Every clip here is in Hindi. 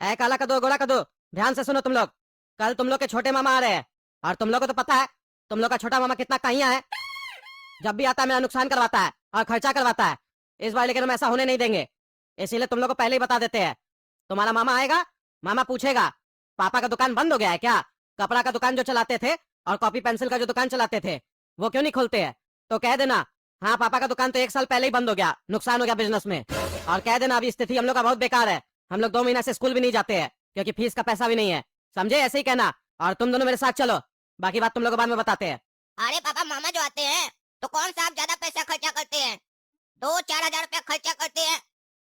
ऐ काला कदो गोरा कदो, ध्यान से सुनो तुम लोग। कल तुम लोग के छोटे मामा आ रहे हैं और तुम लोग को तो पता है तुम लोग का छोटा मामा कितना कहिया है। जब भी आता है मेरा नुकसान करवाता है और खर्चा करवाता है। इस बार लेकिन हम ऐसा होने नहीं देंगे, इसीलिए तुम लोग को पहले ही बता देते हैं। तुम्हारा मामा आएगा, मामा पूछेगा पापा का दुकान बंद हो गया है क्या? कपड़ा का दुकान जो चलाते थे और कॉपी पेंसिल का जो दुकान चलाते थे वो क्यों नहीं खोलते हैं? तो कह देना हाँ पापा का दुकान तो 1 साल पहले ही बंद हो गया, नुकसान हो गया बिजनेस में। और कह देना अभी स्थिति हम लोग का बहुत बेकार है, हम लोग 2 महीना से स्कूल भी नहीं जाते हैं क्योंकि फीस का पैसा भी नहीं है। समझे? ऐसे ही कहना। और तुम दोनों मेरे साथ चलो, बाकी बात तुम लोग को बाद में बताते हैं। अरे पापा, मामा जो आते हैं तो कौन सा आप ज्यादा पैसा खर्चा करते हैं? 2-4 हजार रुपया खर्चा करते हैं,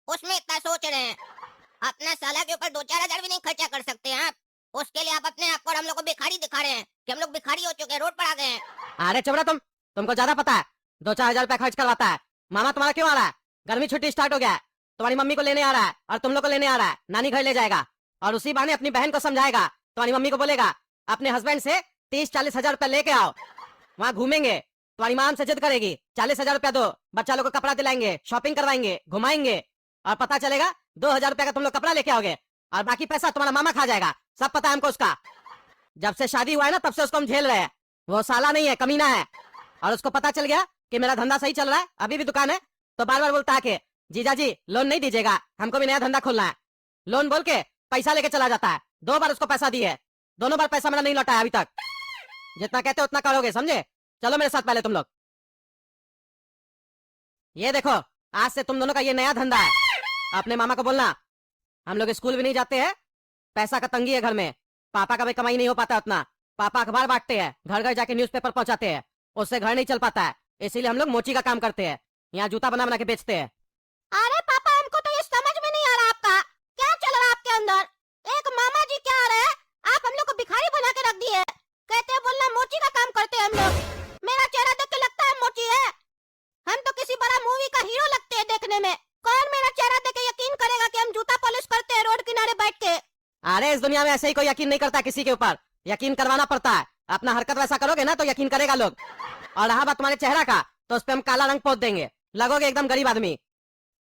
उसमें इतना सोच रहे हैं। अपना साला के ऊपर 2-4 हजार भी नहीं खर्चा कर सकते हैं आप। उसके लिए आप अपने आप को और हम लोग को भिखारी दिखा रहे हैं कि हम लोग भिखारी हो चुके हैं, रोड पर आ गए हैं। अरे चुप रहा तुमको ज्यादा पता है। 2-4 हजार रुपया खर्च करवाता है। मामा तुम्हारा क्यों आ रहा है? गर्मी छुट्टी स्टार्ट हो गया है, तुम्हारी मम्मी को लेने आ रहा है और तुम लोग को लेने आ रहा है। नानी घर ले जाएगा और उसी बहाने अपनी बहन को समझाएगा। तुम्हारी मम्मी को बोलेगा अपने हस्बैंड से 30-40 हजार रुपया लेके आओ, वहाँ घूमेंगे। तुम्हारी मां से जिद करेगी 40 हजार रुपया दो, बच्चा लोग को कपड़ा दिलाएंगे, शॉपिंग करवाएंगे, घुमाएंगे। और पता चलेगा 2 हजार रुपया का तुम लोग कपड़ा लेके आओगे और बाकी पैसा तुम्हारा मामा खा जाएगा। सब पता है हमको उसका। जब से शादी हुआ है ना तब से उसको हम झेल रहे हैं। वो साला नहीं है, कमीना है। और उसको पता चल गया कि मेरा धंधा सही चल रहा है, अभी भी दुकान है, तो बार बार बोलता है कि जीजा जी लोन नहीं दीजिएगा, हमको भी नया धंधा खोलना है। लोन बोल के पैसा लेके चला जाता है। 2 बार उसको पैसा दिए, दोनों बार पैसा मेरा नहीं लौटा है अभी तक। जितना कहते हो उतना करोगे, समझे? चलो मेरे साथ पहले तुम लोग। ये देखो, आज से तुम दोनों का ये नया धंधा है। अपने मामा को बोलना हम लोग स्कूल भी नहीं जाते हैं, पैसा का तंगी है घर में, पापा का भी कमाई नहीं हो पाता उतना। पापा अखबार बांटते हैं, घर घर जाके न्यूज़पेपर पहुंचाते हैं, उससे घर नहीं चल पाता है, इसीलिए हम लोग मोची का काम करते हैं, यहाँ जूता बना बना के बेचते हैं। अरे पापा, हमको तो ये समझ में नहीं आ रहा आपका क्या चल रहा है आपके अंदर। एक मामा जी क्या आ रहे हैं, आप हम लोग को भिखारी बना के रख दिए। कहते हैं बोलना मोची का काम करते हैं हम लोग। मेरा चेहरा देख के लगता है मोची है? हम तो किसी बड़ा मूवी का हीरो लगते हैं देखने में। कौन मेरा चेहरा देख के यकीन करेगा कि हम जूता पॉलिश करते हैं रोड किनारे बैठ के? अरे इस दुनिया में ऐसे ही कोई यकीन नहीं करता किसी के ऊपर, यकीन करवाना पड़ता है। अपना हरकत वैसा करोगे ना तो यकीन करेगा लोग। और रहा बात तुम्हारे चेहरा का, तो उस पर हम काला रंग पोत देंगे, लगोगे एकदम गरीब आदमी।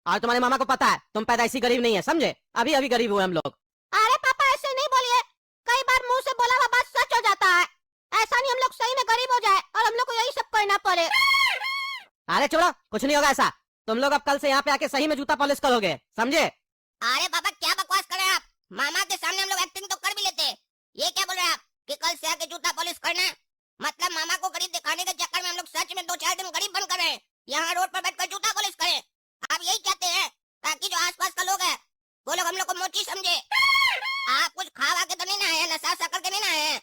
और तुम्हारे मामा को पता है तुम पैदाइशी गरीब नहीं है, समझे? अभी अभी गरीब हुए हम लोग। अरे पापा, ऐसे नहीं बोलिए, कई बार मुंह से बोला हुआ बात सच हो जाता है। ऐसा नहीं हम लोग सही में गरीब हो जाए और हम लोग को यही सब करना पड़े। अरे छोड़ो, कुछ नहीं होगा ऐसा। तुम लोग अब कल से यहाँ पे आके सही में जूता पॉलिश करोगे, समझे? अरे पापा, क्या बकवास कर रहे हैं आप? मामा के सामने हम लोग एक्टिंग तो कर भी लेते हैं। ये क्या बोल रहे हैं आप कि कल से आके जूता पॉलिश करना है? मतलब मामा को गरीब दिखाने के चक्कर में हम लोग सच में 2-4 दिन गरीब बन कर रहे हैं, यहाँ रोड पर बैठकर जूता पॉलिश करें? आप यही चाहते हैं ताकि जो आसपास का लोग है वो लोग हम लोग को मोची समझे? आप कुछ खावा के तो नहीं ना है, नशा वशा करके नहीं ना है?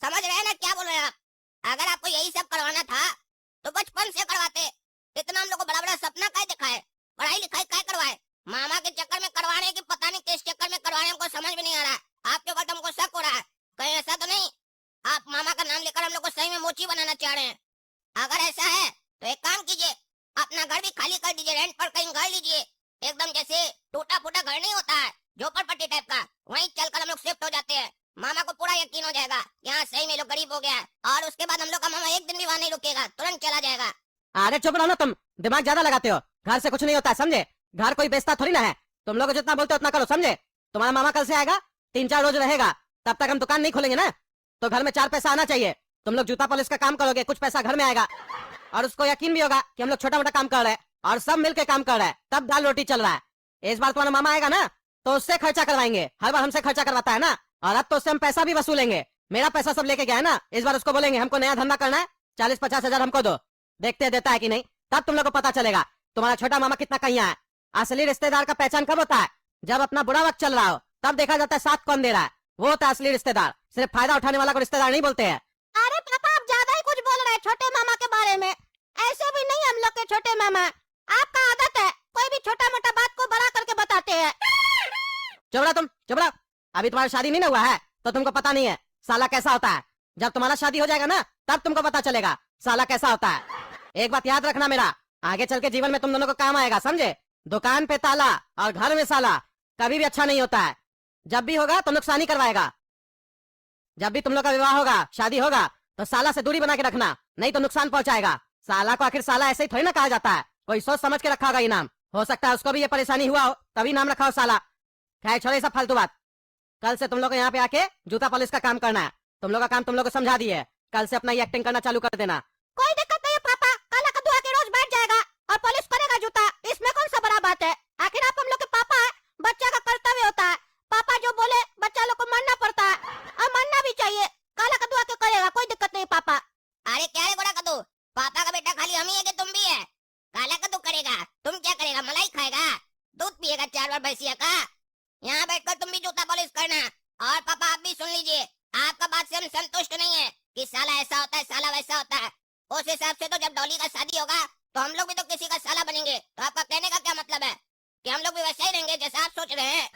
समझ रहे हैं ना क्या बोल रहे हैं आप? अगर आपको यही सब करवाना था तो बचपन से करवाते। इतना हम लोग को बड़ा बड़ा सपना काय दिखाए, पढ़ाई लिखाई काय करवाए? मामा के चक्कर में करवाने की पता नहीं किस चक्कर में करवाने, हमको समझ में नहीं आ रहा है। आपके ऊपर तो हमको शक हो रहा है, कहीं ऐसा तो नहीं आप मामा का नाम लेकर हम लोग को सही में मोची बनाना चाह रहे हैं? अगर ऐसा है तो एक काम कीजिए, अपना घर भी खाली कर दीजिए, रेंट पर कहीं घर लीजिए। एकदम जैसे टूटा फूटा घर नहीं होता है झोपड़पट्टी टाइप का, वहीं चलकर हम लोग शिफ्ट हो जाते हैं। मामा को पूरा यकीन हो जाएगा यहाँ सही में लोग गरीब हो गया है, और उसके बाद हम लोग का मामा एक दिन भी वहाँ नहीं रुकेगा, तुरंत चला जाएगा। अरे चुप रहो ना तुम, दिमाग ज्यादा लगाते हो। घर से कुछ नहीं होता है, समझे? घर कोई बेचता थोड़ी ना है। तुम लोग जितना बोलते हो उतना करो, समझे? तुम्हारा मामा कल से आएगा, 3-4 रोज रहेगा, तब तक हम दुकान नहीं खोलेंगे ना, तो घर में 4 पैसा आना चाहिए। तुम लोग जूता पॉलिश का काम करोगे, कुछ पैसा घर में आएगा, और उसको यकीन भी होगा कि हम लोग छोटा मोटा काम कर रहे हैं और सब मिलकर काम कर रहे हैं, तब दाल रोटी चल रहा है। इस बार तुम्हारा मामा आएगा ना तो उससे खर्चा करवाएंगे, हर बार हमसे खर्चा करवाता है ना, और अब तो उससे हम पैसा भी वसूलेंगे। मेरा पैसा सब लेके गया है ना, इस बार उसको बोलेंगे हमको नया धंधा करना है, 40-50 हजार हमको दो, देखते देता है कि नहीं, तब तुम लोग को पता चलेगा तुम्हारा छोटा मामा कितना कहिया है। असली रिश्तेदार का पहचान कब होता है? जब अपना बुरा वक्त चल रहा हो, तब देखा जाता है साथ कौन दे रहा है, वो होता है असली रिश्तेदार। सिर्फ फायदा उठाने वाला को रिश्तेदार नहीं बोलते हैं। अरे पापा, आप ज्यादा ही कुछ बोल रहे हैं छोटे मामा के बारे में। ऐसे भी नहीं हम लोग के छोटे मामा, आपका आदत है कोई भी छोटा मोटा बात को बड़ा करके बताते हैं। चुप रहो तुम, चुप रहो। अभी तुम्हारा शादी नहीं ना हुआ है तो तुमको पता नहीं है साला कैसा होता है। जब तुम्हारा शादी हो जाएगा ना तब तुमको पता चलेगा साला कैसा होता है। एक बात याद रखना मेरा, आगे चल के जीवन में तुम दोनों को काम आएगा, समझे? दुकान पे ताला और घर में साला कभी भी अच्छा नहीं होता है। जब भी होगा तो नुकसान ही करवाएगा। जब भी तुम लोग का विवाह होगा, शादी होगा, तो साला से दूरी बना के रखना, नहीं तो नुकसान पहुंचाएगा। साला को आखिर साला ऐसे ही थोड़ी ना कहा जाता है, कोई सोच समझ के रखा होगा ये नाम। हो सकता है उसको भी ये परेशानी हुआ हो तभी नाम रखा हो साला। खैर छोड़ो ये सब फालतू बात। कल से तुम लोग को यहाँ पे आके जूता पॉलिश का काम करना है। तुम लोग का काम तुम लोग को समझा दिए। कल से अपना ये एक्टिंग करना चालू कर देना। कोई दिक्कत नहीं है पापा, काला कद्दू आके रोज बैठ जाएगा और पॉलिश करेगा जूता, इसमें कौन सा बड़ा बात है। आखिर आप हम लोग के पापा है, बच्चा का कर्तव्य होता है, पापा जो बोले बच्चा लोग को मानना पड़ता है और मानना भी चाहिए। काला कद्दू आके करेगा, कोई दिक्कत नहीं पापा। अरे क्या है गोरा कद्दू, पापा का बेटा खाली हम ही है कि तुम भी है? काला कद्दू करेगा, तुम क्या करेगा? मलाई खाएगा, दूध पिएगा 4 बार भैंसिया का? यहाँ बैठकर तुम भी जूता पॉलिश करना। और पापा आप भी सुन लीजिए, आपका बात से हम संतुष्ट नहीं है कि साला ऐसा होता है साला वैसा होता है। उस हिसाब से तो जब डॉली का शादी होगा तो हम लोग भी तो किसी का साला बनेंगे। तो आपका कहने का क्या मतलब है कि हम लोग भी वैसे ही रहेंगे जैसा आप सोच रहे हैं?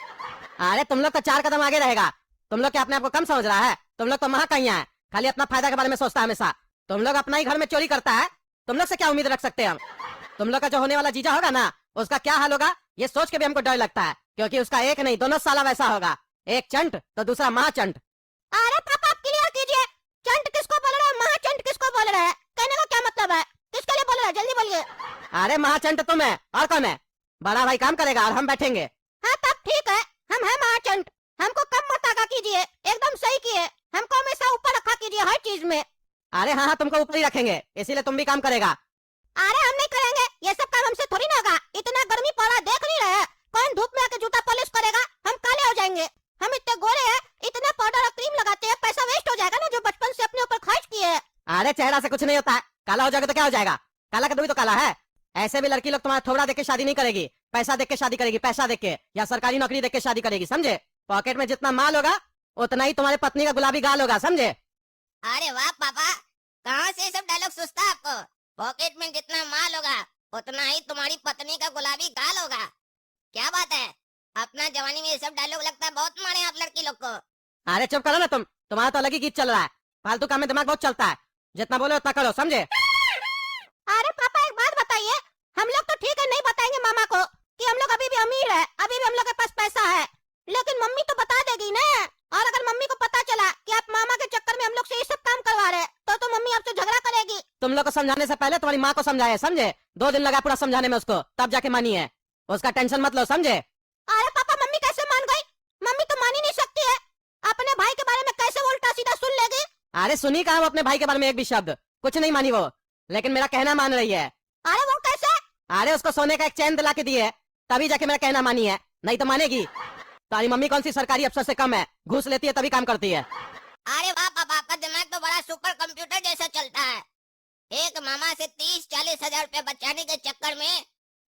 अरे तुम लोग तो 4 कदम आगे रहेगा। तुम लोग क्या अपने आप को कम समझ रहा है? तुम लोग तो महाकैया है, खाली अपना फायदा के बारे में सोचता है हमेशा। तुम लोग अपना ही घर में चोरी करता है, तुम लोग से क्या उम्मीद रख सकते हैं हम? तुम लोग का जो होने वाला जीजा होगा ना, उसका क्या हाल होगा ये सोच के भी हमको डर लगता है, क्योंकि उसका एक नहीं दोनों साला वैसा होगा। एक चंट तो दूसरा महाचंट। अरे पापा आप क्लियर कीजिए, चंट किसको बोल रहे हैं, महाचंट किसको बोल रहे हैं? कहने का क्या मतलब है? किसके लिए बोल रहे हैं, जल्दी बोलिए। अरे महाचंट तुम है और कौन है? बड़ा भाई काम करेगा और हम बैठेंगे। हाँ तब ठीक है, हम है महाचंट, हमको कम मत आगा कीजिए, एकदम सही किए, हमको हमेशा ऊपर रखा कीजिए हर चीज में। अरे हाँ तुमको ऊपर ही रखेंगे, इसीलिए तुम भी काम करेगा। अरे हम नहीं करेंगे, ये सब काम हमसे थोड़ी ना होगा। इतना गर्मी पड़ा देख नहीं रहे? कौन धूप में आके जूता पॉलिश करेगा? हम काले हो जाएंगे। हम इतने गोरे हैं, इतना पाउडर और क्रीम लगाते हैं, पैसा वेस्ट हो जाएगा ना जो बचपन से अपने ऊपर खर्च किए हैं। अरे चेहरा से कुछ नहीं होता है, काला हो जाएगा तो क्या हो जाएगा? काला कद्दू भी तो काला है। ऐसे भी लड़की लोग तुम्हारा थोड़ा देख के शादी नहीं करेगी, पैसा देख के शादी करेगी, पैसा देख के या सरकारी नौकरी देख के शादी करेगी, समझे? पॉकेट में जितना माल होगा उतना ही तुम्हारे पत्नी का गुलाबी गाल होगा, समझे? अरे वाह पापा, कहाँ से ये सब डायलॉग सुझता है आपको? पॉकेट में जितना माल होगा उतना ही तुम्हारी पत्नी का गुलाबी गाल होगा। क्या बात है, अपना जवानी में ये सब डायलॉग लगता है बहुत मारे आप लड़की लोग को। अरे चुप करो ना तुम, तुम्हारा तो अलग ही गीत चल रहा है। फालतू काम में दिमाग बहुत चलता है, जितना बोलो उतना करो, समझे? अरे पापा एक बात बताइए, हम लोग तो ठीक है नहीं बताएंगे मामा को कि हम लोग अभी भी अमीर है, अभी भी हम लोग के पास पैसा है, लेकिन मम्मी तो बता देगी ना। और अगर मम्मी को पता चला कि आप मामा के चक्कर में हम लोग से ये सब काम करवा रहे हैं तो मम्मी आपसे झगड़ा करेगी। तुम लोग को समझाने से पहले तुम्हारी माँ को समझाए, समझे? 2 दिन लगा पूरा समझाने में उसको, तब जाके मानी है। उसका टेंशन मत लो, समझे? अरे पापा मम्मी कैसे मान गई? मम्मी तो मान ही नहीं सकती है, अपने भाई के बारे में कैसे उल्टा सीधा सुन लेगी? अरे सुनी कहा वो अपने भाई के बारे में एक भी शब्द, कुछ नहीं मानी वो, लेकिन मेरा कहना मान रही है। अरे वो कैसे? अरे उसको सोने का एक चैन दिला के दिए तभी जाके मेरा कहना मानी है, नहीं तो मानेगी? तुम्हारी मम्मी कौन सी सरकारी अफसर से कम है, घूस लेती है तभी काम करती है। अरे वाह पापा, आपका दिमाग तो बड़ा सुपर कंप्यूटर जैसा चलता है। एक मामा से 30-40 हजार रुपए बचाने के चक्कर में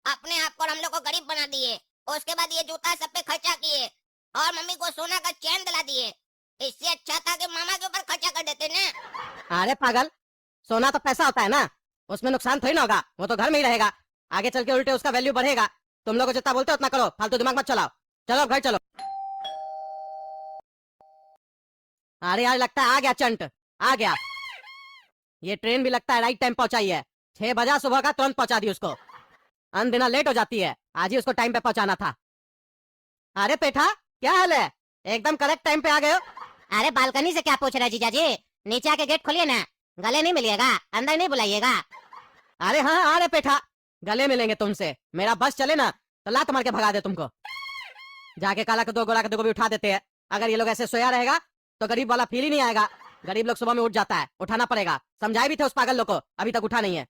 अपने आप को और हम लोग को गरीब बना दिए, उसके बाद ये जूता सब पे खर्चा किए और मम्मी को सोना का चैन दिला दिए। इससे अच्छा था कि मामा के ऊपर खर्चा कर देते ना। अरे पागल, सोना तो पैसा होता है ना, उसमें नुकसान थोड़ी ना होगा, वो तो घर में ही रहेगा, आगे चल के उल्टे उसका वैल्यू बढ़ेगा। तुम लोग जितना बोलते हो उतना करो, फालतू दिमाग मत चलाओ, चलो घर चलो। अरे यार लगता है आ गया चंट, आ गया। ये ट्रेन भी लगता है राइट टाइम पहुंचाई है, 6 बजा सुबह का, तुरंत पहुंचा दी उसको। अनदिना लेट हो जाती है, आज ही उसको टाइम पे पहुंचाना था। अरे पेठा क्या हाल है, एकदम करेक्ट टाइम पे आ गए हो। अरे बालकनी से क्या पूछ रहे जीजा जी, नीचे आके गेट खोलिए ना, गले नहीं मिलिएगा, अंदर नहीं बुलाइएगा। अरे हाँ आ रहे पेठा, गले मिलेंगे तुमसे, मेरा बस चले ना तो लात मार के भगा दे तुमको। जाके काला कद्दू गोरा कद्दू को भी उठा देते हैं। अगर ये लोग ऐसे सोया रहेगा तो गरीब वाला फील ही नहीं आएगा। गरीब लोग सुबह में उठ जाता है, उठाना पड़ेगा। समझाए भी थे उस पागल लोग को, अभी तक उठा नहीं है।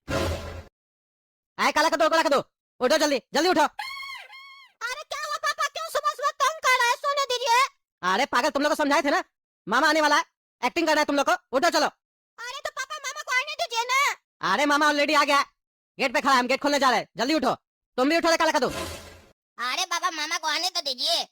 आए काला कद्दू गोरा कद्दू, उठो जल्दी जल्दी उठो। अरे क्या हुआ पापा, क्यों सुबह सुबह तंग कर रहे हैं, सोने दीजिए। अरे पागल, तुम लोग को समझाए थे ना, मामा आने वाला है, एक्टिंग करना है तुम लोग को, उठो चलो। अरे तो पापा मामा को आने दीजिए ना। अरे मामा ऑलरेडी आ गया है, गेट पे खड़ा है, हम गेट खोलने जा रहे हैं, जल्दी उठो। तुम भी उठो रे काला कद्दू। अरे बाबा मामा को आने तो दीजिए,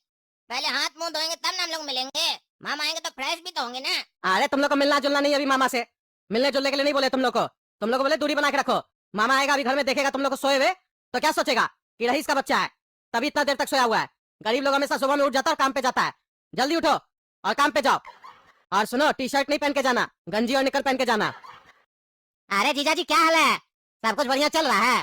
पहले हाथ मुंह धोएंगे तब ना हम लोग मिलेंगे। मामा आएंगे तो फ्रेश भी तो होंगे ना। अरे तुम लोग को मिलना जुलना नहीं अभी मामा से, मिलने जुलने के लिए नहीं बोले तुम लोग को बोले दूरी बना के रखो। मामा आएगा अभी घर में, देखेगा तुम लोग को सोए हुए तो क्या सोचेगा कि रईस का बच्चा है, तभी इतना देर तक सोया हुआ है। गरीब लोग हमेशा सुबह में उठ जाता है और काम पे जाता है। जल्दी उठो और काम पे जाओ। और सुनो, टी शर्ट नहीं पहन के जाना, गंजी और निकर पहन के जाना। अरे जीजा जी क्या हाल है, सब कुछ बढ़िया चल रहा है?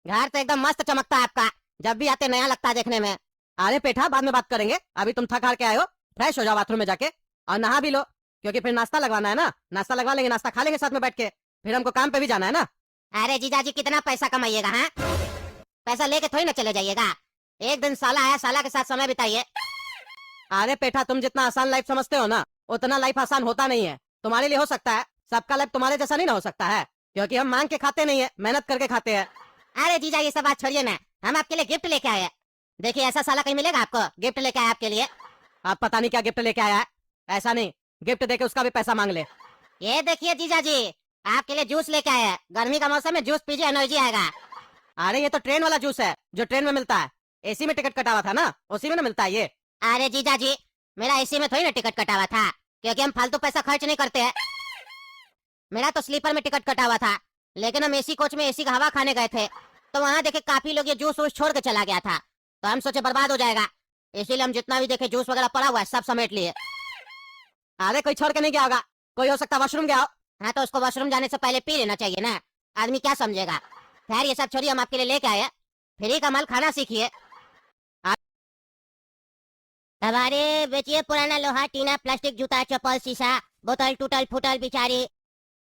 घर तो एकदम मस्त चमकता है आपका, जब भी आते नया लगता है देखने में। अरे पेठा बाद में बात करेंगे, अभी तुम थक हार के आए हो, फ्रेश हो जाओ बाथरूम में जाके और नहा भी लो, क्योंकि फिर नाश्ता लगवाना है ना। नाश्ता लगवा लेंगे, नाश्ता खा लेंगे साथ में बैठ के, फिर हमको काम पे भी जाना है ना। अरे जीजा जी कितना पैसा कमाइएगा? हाँ पैसा लेके थोड़ी ना चले जाइएगा, एक दिन साला आया, साला के साथ समय बिताइए। अरे पेठा, तुम जितना आसान लाइफ समझते हो ना, उतना लाइफ आसान होता नहीं है। तुम्हारे लिए हो सकता है, सबका लाइफ तुम्हारे जैसा नहीं ना हो सकता है, क्योंकि हम मांग के खाते नहीं है, मेहनत करके खाते हैं। अरे जीजा ये सब बात छोड़िए ना, हम आपके लिए गिफ्ट लेके आए हैं। देखिए ऐसा साला कहीं मिलेगा आपको, गिफ्ट लेके आए आपके लिए। आप पता नहीं क्या गिफ्ट लेके आया है। ऐसा नहीं, गिफ्ट देके उसका भी पैसा मांग ले। ये देखिए जीजा जी, आपके लिए जूस लेके आए हैं। गर्मी का मौसम में जूस पीजिए, एनर्जी आएगा। अरे ये तो ट्रेन वाला जूस है, जो ट्रेन में मिलता है। एसी में टिकट कटा हुआ था ना, उसी में ना मिलता है ये। अरे जीजा जी, मेरा एसी में थोड़ी ना टिकट कटा हुआ था, क्योंकि हम फालतू पैसा खर्च नहीं करते हैं। मेरा तो स्लीपर में टिकट कटा हुआ था, लेकिन हम एसी कोच में एसी का हवा खाने गए थे, तो वहाँ देखे काफी लोग ये जूस वूस छोड़ के चला गया था, तो हम सोचे बर्बाद हो जाएगा, इसीलिए हम जितना भी देखे जूस वगैरह पड़ा हुआ है सब समेट लिए। अरे कोई छोड़ के नहीं गया होगा, कोई हो सकता है वॉशरूम गया हो। हाँ तो उसको वॉशरूम जाने से पहले पी लेना चाहिए ना, आदमी क्या समझेगा। खैर ये सब छोड़िए, हम आपके लिए लेके आए हैं, फ्री का माल खाना सीखिए। हमारे बेचिए पुराना लोहा टीना प्लास्टिक जूता चप्पल शीशा बोतल टूटल फूटल बिचारी,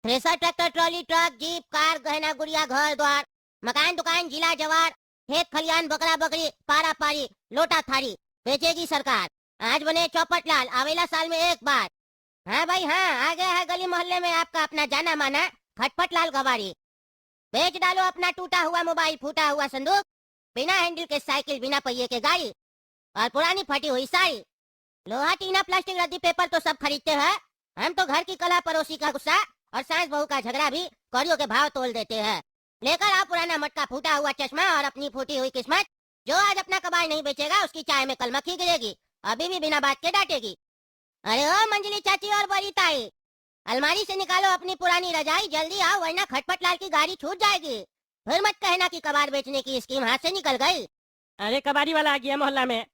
thresher tractor trolley truck jeep car गहना गुड़िया घर द्वार मकान दुकान जिला जवार खेत खलियान बकरा बकरी पारा पारी लोटा थारी बेचेगी सरकार। आज बने चौपट लाल, आवेला साल में एक बार। हाँ भाई हाँ, आ गया है गली मोहल्ले में आपका अपना जाना माना खटपट लाल गवारी। बेच डालो अपना टूटा हुआ मोबाइल फूटा हुआ संदूक, बिना हैंडल के साइकिल बिना पहिए के गाड़ी और पुरानी फटी हुई साड़ी। लोहा टीना प्लास्टिक रद्दी पेपर तो सब खरीदते हैं, हम तो घर की कला पड़ोसी का गुस्सा और सास बहू का झगड़ा भी कौड़ियों के भाव तोल देते हैं। लेकर आओ पुराना मटका फूटा हुआ चश्मा और अपनी फूटी हुई किस्मत। जो आज अपना कबाड़ नहीं बेचेगा उसकी चाय में कल मक्खी गिरेगी, अभी भी बिना बात के डांटेगी। अरे ओ मंजली चाची और बड़ी ताई, अलमारी से निकालो अपनी पुरानी रजाई, जल्दी आओ वरना खटपट लाल की गाड़ी छूट जाएगी। फिर मत कहना कि कबाड़ बेचने की स्कीम हाथ से निकल गई। अरे कबाड़ी वाला आ गया मोहल्ला में।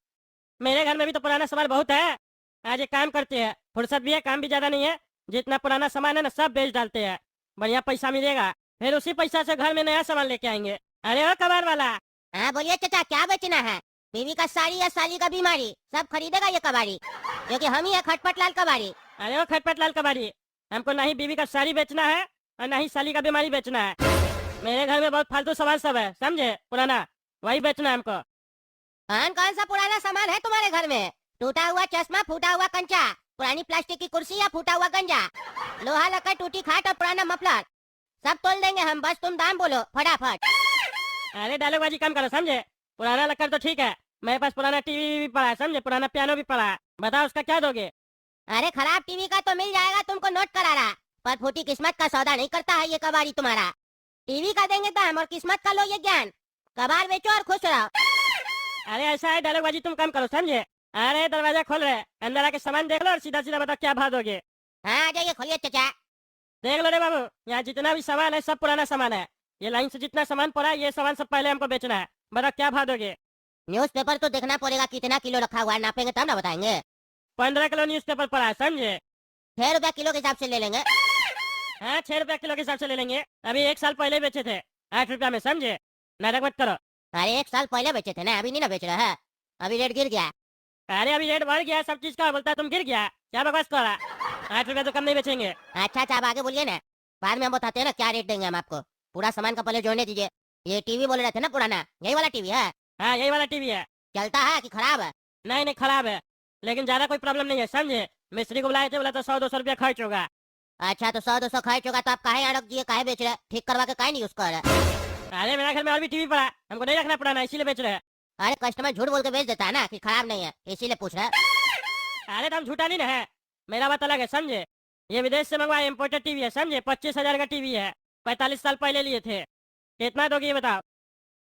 मेरे घर में भी तो पुराना सामान बहुत है। आज एक काम करते हैं, फुर्सत भी है, काम भी ज्यादा नहीं है, जितना पुराना सामान है ना सब बेच डालते हैं, बढ़िया पैसा मिलेगा, फिर उसी पैसा से घर में नया सामान लेके आएंगे। अरे ओ कबाड़ वाला। हाँ बोलिए चाचा, क्या बेचना है? बीवी का साड़ी या साली का बीमारी सब खरीदेगा ये कबाड़ी, क्योंकि हम ही है खटपट लाल कबाड़ी। अरे ओ खटपट लाल कबाड़ी, हमको ना ही बीवी का साड़ी बेचना है और ना ही साली का बीमारी बेचना है। मेरे घर में बहुत फालतू सामान सब है, समझे, पुराना, वही बेचना है हमको। कौन सा पुराना सामान है तुम्हारे घर में? टूटा हुआ चश्मा, फूटा हुआ कंचा, पुरानी प्लास्टिक की कुर्सी या फूटा हुआ गंजा, लोहा लकड़ टूटी खाट और पुराना मफलर, सब तोल देंगे हम, बस तुम दाम बोलो फटाफट। अरे डायलॉगबाजी कम करो, समझे। पुराना लकड़ तो ठीक है, मेरे पास पुराना टीवी भी पड़ा है, समझे, पुराना पियानो भी पड़ा है, बताओ उसका क्या दोगे? अरे खराब टीवी का तो मिल जाएगा, तुमको नोट करा रहा, पर फूटी किस्मत का सौदा नहीं करता है ये कबाड़ी तुम्हारा। टीवी का देंगे दाम और किस्मत का लो ये ज्ञान। कबाड़ बेचो और खुश रहो। अरे ऐसा है, डायलॉगबाजी तुम कम करो, समझे। अरे दरवाजा खोल रहे, अंदर आके सामान देख लो और सीधा सीधा बताओ क्या भाव दोगे। हाँ आ जाइए, खोलिए चाचा। देख लो रे बाबू, यहाँ जितना भी सामान है सब पुराना सामान है, ये लाइन से जितना सामान पड़ा है ये सामान सब पहले हमको बेचना है, बताओ क्या भाव दोगे? न्यूज़पेपर तो देखना पड़ेगा कितना किलो रखा हुआ है, नापेंगे तब ना बताएंगे। 15 किलो न्यूज़पेपर पड़ा है, समझे। 6 रुपया किलो के हिसाब से ले लेंगे। हाँ 6 रुपया किलो के हिसाब से ले लेंगे, अभी 1 साल पहले बेचे थे 8 रुपया में, समझे, नाटक मत करो। अरे 1 साल पहले बेचे थे ना, अभी नहीं ना बेच रहे हैं, अभी रेट गिर गया। अरे अभी रेट बढ़ गया सब चीज का, बोलता है तुम गिर गया, क्या बकवास कर रहा? 8 रुपया तो कम नहीं बेचेंगे। अच्छा अच्छा, आप आगे बोलिए ना, बाद में हम बताते हैं ना क्या रेट देंगे हम आपको। पूरा सामान का पहले जोड़ने दीजिए। ये टीवी बोल रहे थे ना पुराना, यही वाला टीवी है? हाँ यही वाला टीवी है। चलता है कि खराब है? नहीं नहीं खराब है, लेकिन ज्यादा कोई प्रॉब्लम नहीं है, समझे। मिस्त्री को बुलाए थे, बोला तो 100-200 रुपया खर्च होगा। अच्छा तो 100-200 खर्च होगा, तो आप काहे अड़क दिए, काहे बेच रहे? ठीक करवा के काहे नहीं यूज कर रहे? अरे मेरा घर में और भी टीवी पड़ा, हमको नहीं रखना पुराना, इसीलिए बेच रहे हैं। अरे कस्टमर झूठ बोल के बेच देता है ना कि खराब नहीं है, इसीलिए पूछ रहे हैं। अरे तो हम झूठा नहीं ना है, मेरा बात अलग है, समझे। ये विदेश से मंगवाया इम्पोर्टेड टीवी है, समझे, 25,000 का टीवी है, 45 साल पहले लिए थे। कितना दोगे ये बताओ?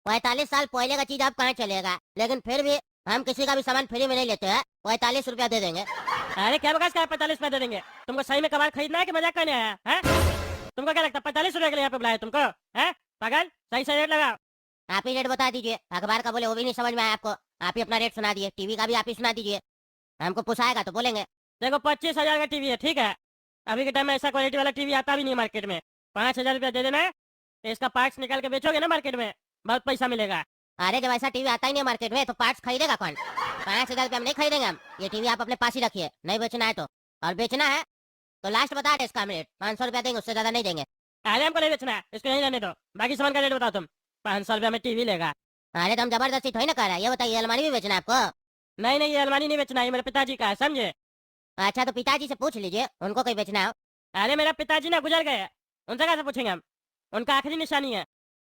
45 साल पहले का चीज आप कहाँ चलेगा, लेकिन फिर भी हम किसी का भी सामान फ्री में नहीं लेते हैं, 45 रुपया दे देंगे। अरे क्या बकास का 45 रुपया दे देंगे? तुमको सही में कबाड़ खरीदना है कि मजाक करने आया है? तुमको क्या लगता है 45 रुपया के लिए यहाँ पे बुलाया तुमको? है पागल, सही से रेट लगाओ। आप ही रेट बता दीजिए, अखबार का बोले वो भी नहीं समझ में आया आपको, आप ही अपना रेट सुना दिए, टीवी का भी आप ही सुना दीजिए, हमको पुसाएगा तो बोलेंगे। देखो 25,000 का टीवी है, ठीक है, अभी के टाइम में ऐसा क्वालिटी वाला टीवी आता भी नहीं मार्केट में। 5,000 रुपया दे देना है, इसका पार्ट्स निकाल के बेचोगे ना मार्केट में, बहुत पैसा मिलेगा। अरे जब ऐसा टीवी आता ही नहीं मार्केट में तो पार्ट्स खरीदेगा कौन? 5,000 रुपया में नहीं खरीदेंगे हम, ये टीवी आप अपने पास ही रखिए, नहीं बेचना है तो, और बेचना है तो लास्ट बता दे इसका रेट, 500 रुपया देंगे, उससे ज्यादा नहीं देंगे। अरे हमको नहीं बेचना है, इसको नहीं रहने दो, बाकी सामान का रेट बताओ तुम। 500 रुपया में टीवी लेगा? अरे तो हम जबरदस्ती थोड़ी ना कर रहे हैं, ये बताइए अलमारी भी बेचना है आपको? नहीं नहीं, ये अलमारी नहीं बेचना है, ये मेरे पिताजी का है, समझे? अच्छा तो पिताजी से पूछ लीजिए, उनको कोई बेचना हो। अरे मेरा पिताजी ना गुजर गए, उनसे कैसे पूछेंगे हम? उनका आखिरी निशानी है।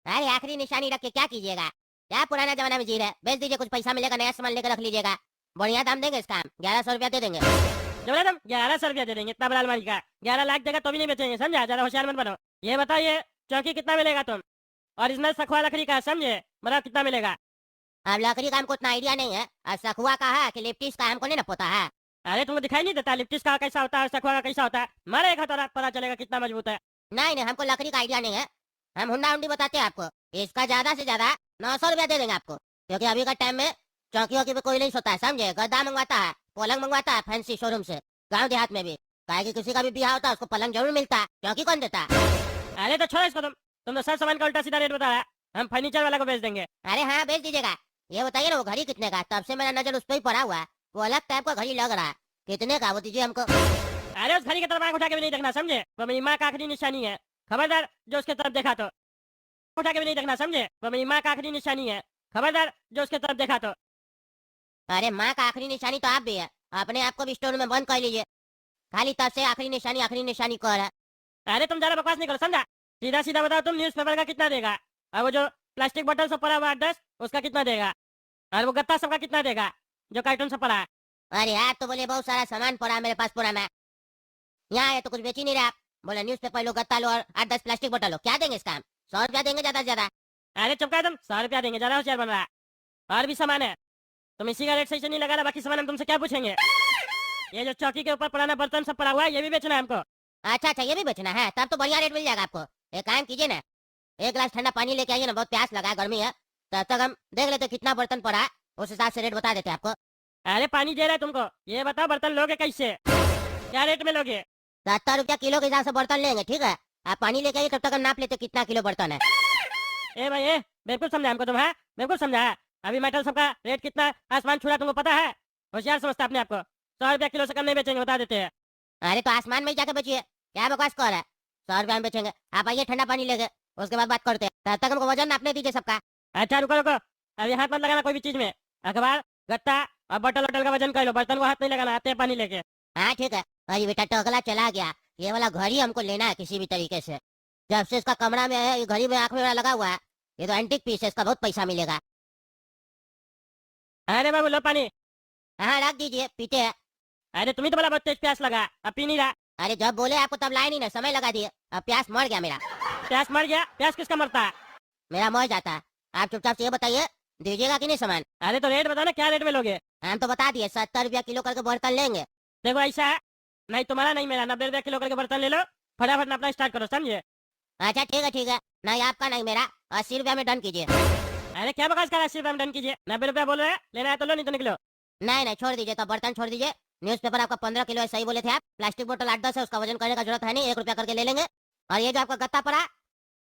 अरे आखिरी निशानी रख के क्या कीजिएगा? क्या पुराना जमाना में जी रहे, बेच दीजिए, कुछ पैसा मिलेगा, नया सामान लेकर रख लीजिएगा। बढ़िया दाम देंगे इसका, हम 1100 रुपया दे देंगे। जो बोला तुम 1100 रुपया दे देंगे, इतना बड़ा अलमारी का 11 लाख देगा तो भी नहीं बेचेंगे, समझा? ज्यादा होशियार मत बनो। ये बताइए चौकी कितना मिलेगा तुम? ओरिजिनल सखुआ लकड़ी का है, समझे? बताओ कितना मिलेगा? अब लकड़ी का हमको उतना आइडिया नहीं है, और सखुआ का है कि लिप्टिस का हमको नहीं ना पता है। अरे तुमको दिखाई नहीं देता लिप्टिस का कैसा होता है, सखुआ का कैसा होता है? मारे एक हाथ पता चलेगा कितना मजबूत है। नहीं नहीं, हमको लकड़ी का आइडिया नहीं है, हम हुंडा हुंडी बताते हैं आपको। इसका ज्यादा से ज्यादा 900 रुपया दे देंगे आपको, क्योंकि अभी का टाइम में चौकी वौकी पे कोई नहीं सोता है, समझे? गद्दा मंगवाता है, पलंग मंगवाता है फैंसी शोरूम से, गांव देहात में भी। काहे कि किसी का भी ब्याह होता है उसको पलंग जरूर मिलता है, चौकी कौन देता है? अरे तो छोड़ो इसको, तुम तो सब सामान का उल्टा सीधा रेट बता रहा है। हम फर्नीचर वाला को बेच देंगे। अरे हाँ बेच दीजिएगा। ये बताइए ना वो घड़ी कितने का है? तब से मेरा नजर उस पर ही पड़ा हुआ है, वो अलग टाइप का घड़ी लग रहा है, कितने का वो दीजिए हमको। अरे उस घड़ी की तरफ आंख उठा के भी नहीं देखना, समझे? वो मेरी माँ का आखिरी निशानी है, खबरदार जो उसके तरफ देखा तो उठा के भी नहीं देखना, समझे? वो मेरी माँ का आखिरी निशानी है, खबरदार जो उसके तरफ देखा तो। अरे माँ का आखिरी निशानी तो आप भी है, अपने आप को भी स्टोर में बंद कर लीजिए, खाली तब से आखिरी निशानी कर है। अरे तुम ज्यादा बकवास नहीं करो, समझा? सीधा सीधा बताओ तुम, न्यूज़पेपर का कितना देगा? और वो जो प्लास्टिक बोतल सब पड़ा हुआ 8-10 उसका कितना देगा? और वो गत्ता सबका कितना देगा जो कार्टून सब पड़ा है? अरे यार तो बोले बहुत सारा सामान पड़ा है मेरे पास पुराना, यहाँ है तो कुछ बेच ही नहीं रहे आप। बोले न्यूज़पेपर लो, गत्ता लो और 8-10 प्लास्टिक बोतल लो, क्या देंगे इसका हम? 100 रुपया देंगे ज्यादा से ज्यादा। अरे चुप कर, तुम 100 रुपया देंगे, ज्यादा होशियार बन रहा है। और भी सामान है, तुम इसी का रेट सही से नहीं लगा रहा, बाकी सामान हम तुमसे क्या पूछेंगे? ये जो चौकी के ऊपर पुराना बर्तन सब पड़ा हुआ है ये भी बेचना है हमको। अच्छा अच्छा, ये भी बेचना है, तब तो बढ़िया रेट मिल जाएगा आपको। एक काम कीजिए ना, एक गिलास ठंडा पानी लेके आइए ना, बहुत प्यास लगा है, गर्मी है, तब तक हम देख लेते कितना बर्तन पड़ा है, उस हिसाब से रेट बता देते आपको। अरे पानी दे रहा है तुमको, ये बताओ बर्तन लोगे कैसे, क्या रेट में लोगे? 70 रुपया किलो के हिसाब से बर्तन लेंगे, ठीक है? आप पानी लेके आइए, तब तक हम नाप लेते कितना किलो बर्तन है। ए भाई ए, बिल्कुल समझा हमको तुम, है बिल्कुल समझा है। अभी मेटल सबका रेट कितना आसमान छू रहा तुमको पता है? होशियार समझता अपने आपको। 100 रुपया किलो से कम नहीं बेचेंगे, बता देते हैं। अरे तो आसमान में ही जाके बेचिए, क्या बकवास कर रहा है? 100 रुपया में बेचेंगे, आप आइए ठंडा पानी लेके, उसके बाद बात करते हैं, तब तक हमको वजन नापने दीजिए सबका। अच्छा रुको रुको, अभी हाथ मत लगाना कोई भी चीज में, अखबार गत्ता और बोतल वोटल का वजन कर लो, बर्तन को हाथ नहीं लगाना, आते हैं पानी लेके। हाँ ठीक है। अरे बेटा टकला चला गया, ये वाला घड़ी हमको लेना है किसी भी तरीके से, जब से इसका कमरा में है, ये घड़ी में आंख में लगा हुआ है, ये तो एंटीक पीस है, इसका बहुत पैसा मिलेगा। अरे बाबू लो पानी। हाँ रख दीजिए, पीते हैं। अरे तुम्ही तो बोला बहुत तेज प्यास लगा, अब पी नहीं रहा। अरे जब बोले आपको तब लाए नहीं ना, समय लगा दिए, अब प्यास मर गया मेरा। प्यास मर गया? प्यास किसका मरता है? मेरा मर जाता है। आप चुपचाप से ये बताइए, दीजिएगा कि नहीं सामान? अरे तो रेट बताओ ना, क्या रेट में लोगे? हम तो बता दिए 70 रुपया किलो करके बर्तन लेंगे। देखो ऐसा है, नहीं तुम्हारा नहीं मेरा, 90 रुपया किलो करके बर्तन ले लो, फटाफट अपना स्टार्ट करो, समझे? अच्छा ठीक है, नहीं आपका नहीं मेरा, 80 रुपया में डन कीजिए। अरे क्या बकवास कर रहा है, 80 रुपया में डन कीजिए, 90 रुपया बोल रहे हैं, लेना है तो लो, नहीं तो निकलो। नहीं नहीं छोड़ दीजिए, तो बर्तन छोड़ दीजिए। न्यूज़पेपर आपका 15 किलो है, सही बोले थे आप। प्लास्टिक बोतल 8-10 है, उसका वजन करने का जरूरत है नहीं, 1 रुपया करके ले लेंगे। और ये जो आपका गत्ता पड़ा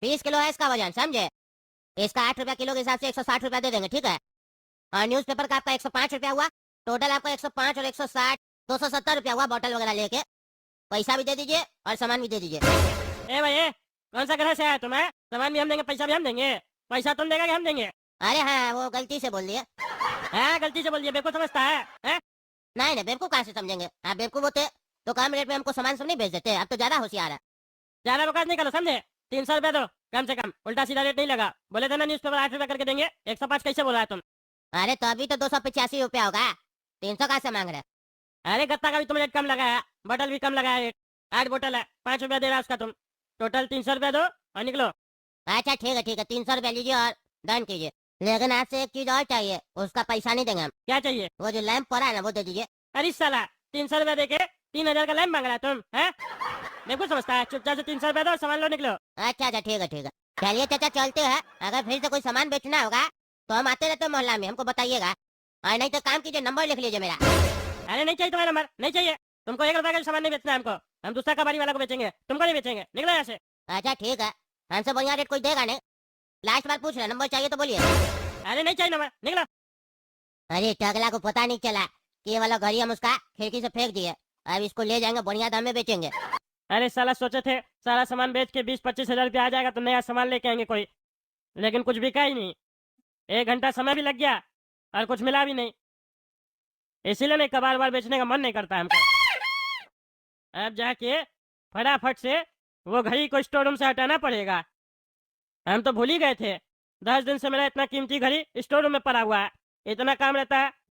20 किलो है, इसका वजन समझे? इसका 8 रुपया किलो के हिसाब से 160 रुपया दे देंगे, ठीक है? और न्यूज़पेपर का आपका 105 रुपया हुआ, टोटल आपका 105 और 160 270 रुपया हुआ, बोतल वगैरह लेके। पैसा भी दे दीजिए और सामान भी दे दीजिए। ए भाई ए, कौन सा ग्रह से आया तुम? है सामान भी हम देंगे, पैसा भी हम देंगे। पैसा तुम देगा कि हम देंगे? अरे हाँ वो गलती से बोल दिए। हाँ गलती से बोल दिया, बेवकूफ समझता है, हैं? नहीं नहीं, बेवकूफ कहाँ से समझेंगे आप? बेवकूफ होते तो कम रेट में हमको सामान सब नहीं बेच देते, अब तो ज्यादा होशियार है। ज्यादा बकवास नहीं करो, समझे? 300 रुपया दो कम से कम, उल्टा सीधा रेट नहीं लगा। बोले थे ना न्यूज़पेपर 8 रुपया करके देंगे, 105 कैसे बोला है तुम? अरे तो अभी तो 285 रुपया होगा, 300 कहाँ से मांग रहे? अरे गत्ता का भी तुम रेट कम लगाया, बोतल भी कम लगाया रेट, 8 बोतल है, 5 रुपया दे रहा है उसका तुम, टोटल 300 रुपया दो और निकलो। अच्छा ठीक है, 300 रुपया लीजिए और डन कीजिए। लेकिन आपसे एक चीज और चाहिए, उसका पैसा नहीं देंगे हम। क्या चाहिए? वो जो लैंप पड़ा है ना वो दे दीजिए। अरे साला 300 रुपया देके 3000 का लैंप मांग रहा है तुम, हैं? बिल्कुल समझता है, चुपचाप से 300 रुपया दो, सामान लो, निकलो। अच्छा ठीक है, चलिए चाचा चलते हैं। अगर फिर से कोई सामान बेचना होगा तो हम आते रहते हैं मोहल्ला में, हमको बताइएगा। और नहीं तो काम कीजिए, नंबर लिख लीजिए मेरा। अरे नहीं चाहिए तुम्हारा नंबर, नहीं चाहिए। तुमको 1 रुपया का सामान नहीं बेचना है हमको, हम दूसरा कबाड़ी वाला को बेचेंगे, तुमको नहीं बेचेंगे, निकलो यहाँ से। अच्छा ठीक है, हमसे बढ़िया रेट कोई देगा नहीं। लास्ट बार पूछ रहे, नंबर चाहिए तो बोलिए। अरे नहीं चाहिए नंबर, निकलो। अरे टगला को पता नहीं चला कि ये वाला घड़ी हम उसका खिड़की से फेंक दिए, अब इसको ले जाएंगे, बढ़िया दाम में बेचेंगे। अरे साला सोचे थे सारा सामान बेच के 20-25 हजार रुपया आ जाएगा तो नया सामान लेके आएंगे कोई, लेकिन कुछ बिका ही नहीं। 1 घंटा समय भी लग गया और कुछ मिला भी नहीं। इसीलिए नहीं कबाड़ बार बेचने का मन नहीं करता हमको। अब जाके फटाफट से वो घड़ी को स्टोर रूम से हटाना पड़ेगा। हम तो भूल ही गए थे, 10 दिन से मेरा इतना कीमती घड़ी स्टोर रूम में पड़ा हुआ है। इतना काम रहता है